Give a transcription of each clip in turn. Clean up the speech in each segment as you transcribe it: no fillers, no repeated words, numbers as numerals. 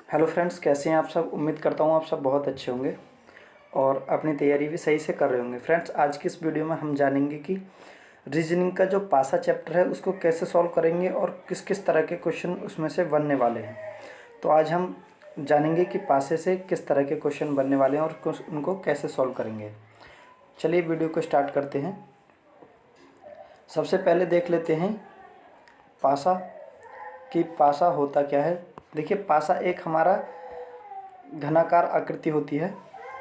Hello friends, कैसे हैं आप सब। उम्मीद करता हूँ आप सब बहुत अच्छे होंगे और अपनी तैयारी भी सही से कर रहे होंगे। फ्रेंड्स, आज की इस वीडियो में हम जानेंगे कि रीजनिंग का जो पासा चैप्टर है उसको कैसे सॉल्व करेंगे और किस किस तरह के क्वेश्चन उसमें से बनने वाले हैं। तो आज हम जानेंगे कि पासे से किस तरह के क्वेश्चन बनने वाले हैं और उनको कैसे सॉल्व करेंगे। चलिए वीडियो को स्टार्ट करते हैं। सबसे पहले देख लेते हैं पासा कि पासा होता क्या है। देखिए, पासा एक हमारा घनाकार आकृति होती है,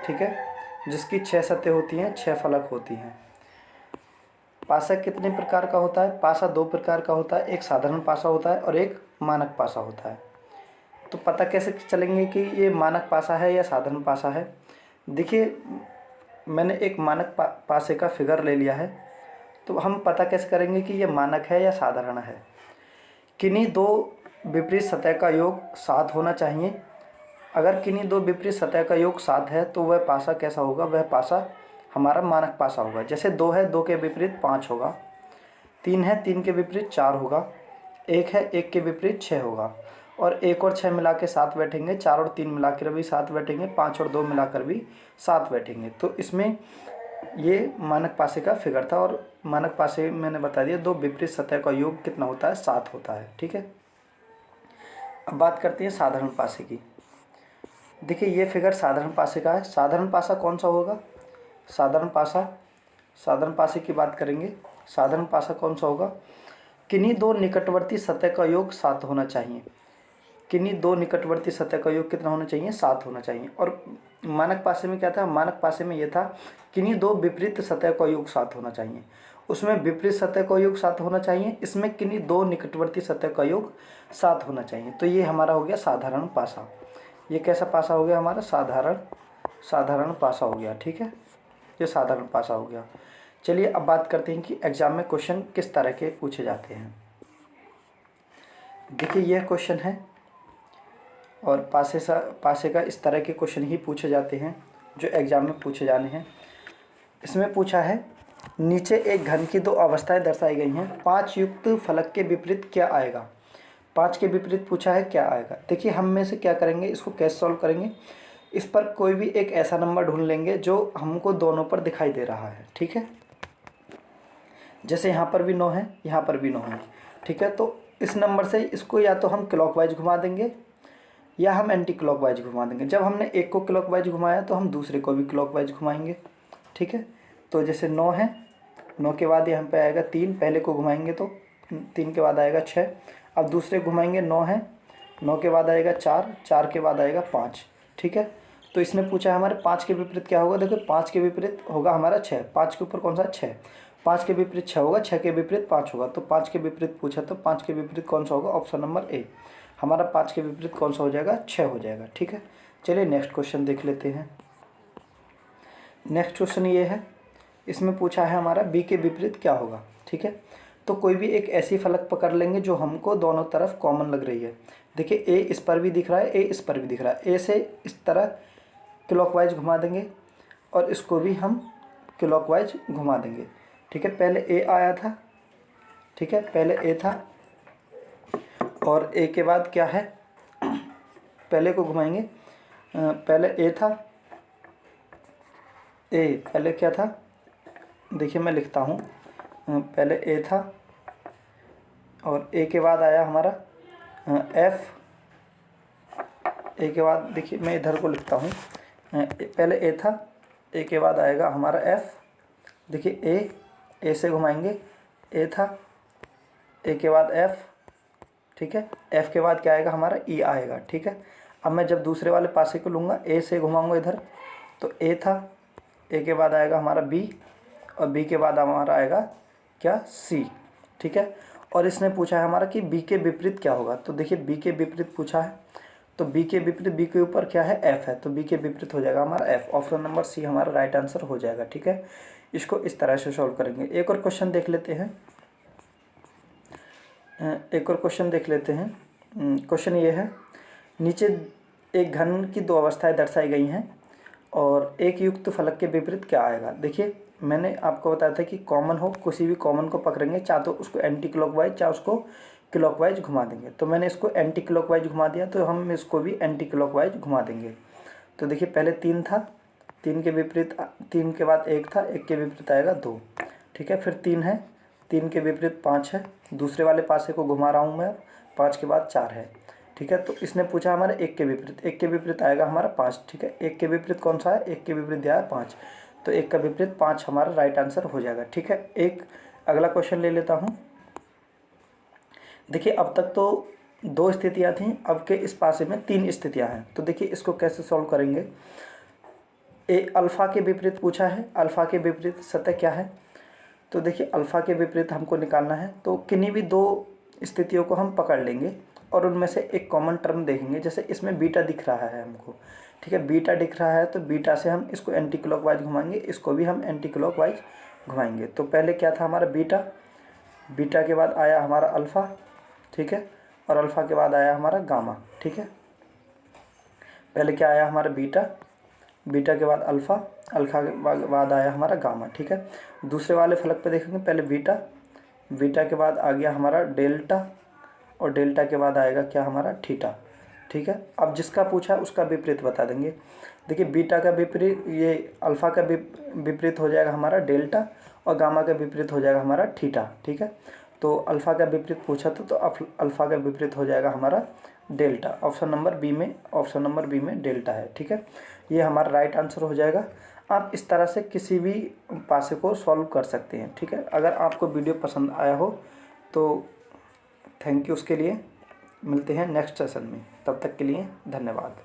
ठीक है, जिसकी 6 सतहें होती हैं, 6 फलक होती हैं। पासा कितने प्रकार का होता है? पासा 2 प्रकार का होता है। एक साधारण पासा होता है और एक मानक पासा होता है। तो पता कैसे चलेंगे कि ये मानक पासा है या साधारण पासा है? देखिए, मैंने एक मानक पासे का फिगर ले लिया है। तो हम पता कैसे करेंगे कि ये मानक है या साधारण है? किन्हीं दो विपरीत सतह का योग 7 होना चाहिए। अगर किन्हीं दो विपरीत सतह का योग 7 है तो वह पासा कैसा होगा? वह पासा हमारा मानक पासा होगा। जैसे 2 है, 2 के विपरीत 5 होगा। 3 है, 3 के विपरीत 4 होगा। 1 है, 1 के विपरीत 6 होगा। और 1 और 6 मिला के 7 बैठेंगे। 4 और 3 मिलाकर भी 7 बैठेंगे। 5 और 2 मिलाकर भी 7 बैठेंगे। तो इसमें ये मानक पासे का फिगर था। और मानक पासे मैंने बता दिया, दो विपरीत सतह का योग कितना होता है? 7 होता है, ठीक है। अब बात करते हैं साधारण पासे की। देखिए, ये फिगर साधारण पासे का है। साधारण पासा कौन सा होगा? साधारण पासे की बात करेंगे। साधारण पासा कौन सा होगा? किन्हीं दो निकटवर्ती सतह का योग 7 होना चाहिए। किन्हीं दो निकटवर्ती सतह का योग कितना होना चाहिए? 7 होना चाहिए। और मानक पासे में क्या था? मानक पासे में ये था, किन्हीं दो विपरीत सतह का योग 7 होना चाहिए। उसमें विपरीत सतह का योग 7 होना चाहिए, इसमें किन्हीं दो निकटवर्ती सतह का योग 7 होना चाहिए। तो ये हमारा हो गया साधारण पासा। ये कैसा पासा हो गया? हमारा साधारण पासा हो गया, ठीक है। ये साधारण पासा हो गया। चलिए अब बात करते हैं कि एग्जाम में क्वेश्चन किस तरह के पूछे जाते हैं। देखिए, यह क्वेश्चन है और पासे का इस तरह के क्वेश्चन ही पूछे जाते हैं जो एग्जाम में पूछे जाने हैं। इसमें पूछा है, नीचे एक घन की 2 अवस्थाएं दर्शाई गई हैं। 5 युक्त फलक के विपरीत क्या आएगा? 5 के विपरीत पूछा है, क्या आएगा? देखिए, हम में से क्या करेंगे, इसको कैसे सॉल्व करेंगे? इस पर कोई भी एक ऐसा नंबर ढूंढ लेंगे जो हमको दोनों पर दिखाई दे रहा है, ठीक है। जैसे यहाँ पर भी 9 है, यहाँ पर भी 9 है, ठीक है। तो इस नंबर से इसको या तो हम क्लॉकवाइज घुमा देंगे या हम एंटी क्लॉकवाइज घुमा देंगे। जब हमने एक को क्लॉकवाइज घुमाया तो हम दूसरे को भी क्लॉकवाइज घुमाएंगे, ठीक है। तो जैसे 9 है, 9 के बाद यहाँ पे आएगा 3, पहले को घुमाएंगे तो 3 के बाद आएगा 6। अब दूसरे घुमाएंगे, 9 है, 9 के बाद आएगा 4, 4 के बाद आएगा 5, ठीक है। तो इसने पूछा है हमारे 5 के विपरीत क्या होगा। देखो, 5 के विपरीत होगा हमारा 6। 5 के ऊपर कौन सा? 6। 5 के विपरीत 6 होगा, 6 के विपरीत 5 होगा। तो 5 के विपरीत पूछा तो 5 के विपरीत कौन सा होगा? Option number A. हमारा 5 के विपरीत कौन सा हो जाएगा? 6 हो जाएगा, ठीक है। चलिए नेक्स्ट क्वेश्चन देख लेते हैं। नेक्स्ट क्वेश्चन ये है, इसमें पूछा है हमारा बी के विपरीत क्या होगा, ठीक है। तो कोई भी एक ऐसी फलक पकड़ लेंगे जो हमको दोनों तरफ कॉमन लग रही है। देखिए, ए इस पर भी दिख रहा है, ए इस पर भी दिख रहा है। ए से इस तरह क्लॉकवाइज घुमा देंगे और इसको भी हम क्लॉकवाइज घुमा देंगे, ठीक है। पहले ए आया था, ठीक है, पहले ए था और ए के बाद क्या है? पहले को घुमाएंगे। पहले ए था, ए पहले क्या था? देखिए, मैं लिखता हूँ। पहले ए था और ए के बाद आया हमारा एफ। ए के बाद देखिए, मैं इधर को लिखता हूँ। पहले ए था, ए के बाद आएगा हमारा एफ। देखिए, ए से घुमाएंगे, ए था, ए के बाद एफ, ठीक है। एफ के बाद क्या आएगा? हमारा ई आएगा, ठीक है। अब मैं जब दूसरे वाले पासे को लूँगा, ए से घुमाऊँगा इधर, तो ए था, ए के बाद आएगा हमारा बी और बी के बाद हमारा आएगा क्या? सी, ठीक है। और इसने पूछा है हमारा कि बी के विपरीत क्या होगा। तो देखिए, बी के विपरीत पूछा है, तो बी के विपरीत, बी के ऊपर क्या है? एफ है, तो बी के विपरीत हो जाएगा हमारा एफ। ऑप्शन नंबर सी हमारा राइट आंसर हो जाएगा, ठीक है। इसको इस तरह से सॉल्व करेंगे। एक और क्वेश्चन देख लेते हैं। क्वेश्चन ये है, नीचे एक घन की 2 अवस्थाएं दर्शाई गई हैं और एक युक्त फलक के विपरीत क्या आएगा। देखिए, मैंने आपको बताया था कि कॉमन हो, किसी भी कॉमन को पकड़ेंगे, चाहे तो उसको एंटी क्लॉकवाइज चाहे उसको क्लॉकवाइज घुमा देंगे। तो मैंने इसको एंटी क्लॉकवाइज घुमा दिया, तो हम इसको भी एंटी क्लॉकवाइज घुमा देंगे। तो देखिए पहले 3 था, 3 के विपरीत 3 के बाद 1 था, 1 के विपरीत आएगा 2, ठीक है। फिर 3 है, 3 के विपरीत 5 है, दूसरे वाले पासे को घुमा रहा हूँ मैं, 5 के बाद 4 है, ठीक है। तो इसने पूछा हमारे 1 के विपरीत, 1 के विपरीत आएगा हमारा 5, ठीक है। 1 के विपरीत कौन सा है, 1 के विपरीत दिया है 5, तो 1 का विपरीत 5 हमारा राइट आंसर हो जाएगा, ठीक है। एक अगला क्वेश्चन ले लेता हूँ। देखिए अब तक तो 2 स्थितियाँ थीं, अब के इस पासे में 3 स्थितियाँ हैं। तो देखिए इसको कैसे सॉल्व करेंगे। अल्फ़ा के विपरीत पूछा है, अल्फ़ा के विपरीत सतह क्या है। तो देखिए अल्फ़ा के विपरीत हमको निकालना है, तो किन्हीं भी 2 स्थितियों को हम पकड़ लेंगे और उनमें से एक कॉमन टर्म देखेंगे। जैसे इसमें बीटा दिख रहा है हमको, ठीक है, बीटा दिख रहा है, तो बीटा से हम इसको एंटी क्लॉकवाइज घुमाएंगे, इसको भी हम एंटी क्लॉकवाइज घुमाएंगे। तो पहले क्या था हमारा बीटा, बीटा के बाद आया हमारा अल्फ़ा, ठीक है, और अल्फ़ा के बाद आया हमारा गामा, ठीक है। पहले क्या आया हमारा बीटा, बीटा के बाद अल्फ़ा, अल्फ़ा के बाद आया हमारा गामा, ठीक है। दूसरे वाले फलक पे देखेंगे, पहले बीटा, बीटा के बाद आ गया हमारा डेल्टा, और डेल्टा के बाद आएगा क्या हमारा थीटा, ठीक है। अब जिसका पूछा उसका विपरीत बता देंगे। देखिए बीटा का विपरीत, ये अल्फ़ा का विपरीत हो जाएगा हमारा डेल्टा, और गामा का विपरीत हो जाएगा हमारा थीटा, ठीक है। तो अल्फ़ा का विपरीत पूछा था, तो अल्फ़ा का विपरीत हो जाएगा हमारा डेल्टा। ऑप्शन नंबर बी में डेल्टा है, ठीक है। ये हमारा राइट आंसर हो जाएगा। आप इस तरह से किसी भी पासे को सॉल्व कर सकते हैं, ठीक है। अगर आपको वीडियो पसंद आया हो तो थैंक यू उसके लिए। मिलते हैं नेक्स्ट सेशन में, तब तक के लिए धन्यवाद।